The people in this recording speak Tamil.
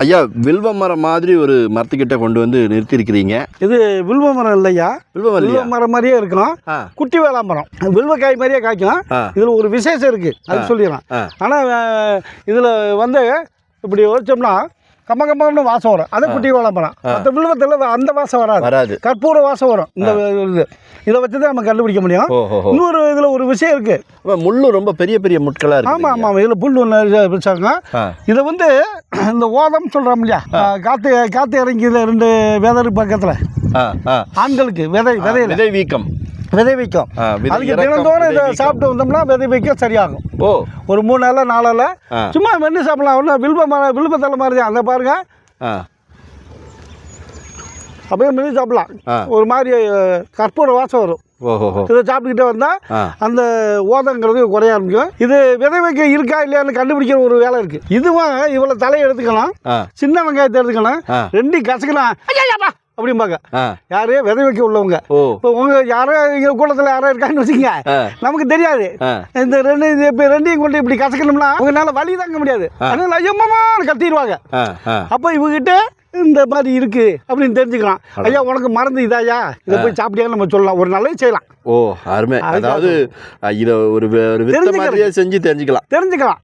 ஐயா, வில்வ மரம் மாதிரி ஒரு மரத்துக்கிட்ட கொண்டு வந்து நிறுத்திருக்கிறீங்க. இது வில்வ மரம் இல்லையா? வில்வ மரம் மாதிரியே இருக்கும். குட்டி வேளாமரம் வில்வக்காய் மாதிரியே காய்க்கும். இதுல ஒரு விசேஷம் இருக்கு, அது சொல்லிடலாம். ஆனா இதுல வந்து இப்படி வச்சோம்னா கம்ம வாசம் வரும். அது குட்டி வேளாமரம். மற்ற வில்வத்தில் அந்த வாசம் வராது, கற்பூர வாசம் வரும். இந்த இதை வச்சு தான் நம்ம கண்டுபிடிக்க முடியும். இன்னொரு இதுல ஒரு விஷயம் இருக்கு, முள்ளு ரொம்ப பெரிய பெரிய முட்களா இருக்கு. ஆமா ஆமா, இதுல புல் ஒன்று வச்சாங்க. இதை வந்து இந்த ஓதம் சொல்றோம் இல்லையா, காத்து இறங்கி 2 விதை பக்கத்துல ஆண்களுக்கு விதை வீக்கம். அதுக்கு தினந்தோறும் இதை சாப்பிட்டு வந்தோம்னா விதை வீக்கம் சரியாகும். ஒரு 3 நாள் 4 நாள் சும்மா மென்று சாப்பிடலாம். ஒன்றும் வில்வ தலை மாதிரி தான். அந்த பாருங்க, அப்படியே மென்று சாப்பிடலாம். ஒரு மாதிரி கற்பூர வாசம் வரும். இதை சாப்பிட்டுக்கிட்டே வந்தா அந்த ஓதங்கிறது குறைய ஆரம்பிக்கும். இது விதை வைக்க இருக்கா இல்லையான்னு கண்டுபிடிக்கிற ஒரு வேலை இருக்கு. இதுவும் இவ்வளவு தலையை எடுத்துக்கலாம், சின்ன வெங்காயத்தை எடுத்துக்கலாம், 2 கசக்கலாம் அப்படிம்பாங்க. யாரு விதை வைக்க உள்ளவங்க. இப்போ உங்க யாரோ எங்க கூட்டத்தில் யாரோ இருக்கான்னு வச்சுங்க, நமக்கு தெரியாது. இந்த 2 கொண்டு இப்படி கசக்கணும்னா உங்களால வலி தாங்க முடியாது. அதனால ஐயம்மா கத்திடுவாங்க. அப்போ இவங்கிட்ட இந்த மாதிரி இருக்கு அப்படின்னு தெரிஞ்சுக்கலாம். ஐயா உனக்கு மருந்து இதாயா, இதை போய் சாப்பிட்டியா நம்ம சொல்லலாம், ஒரு நல்லது செய்யலாம். அருமை. அதாவது இதை ஒரு செஞ்சு தெரிஞ்சுக்கலாம்.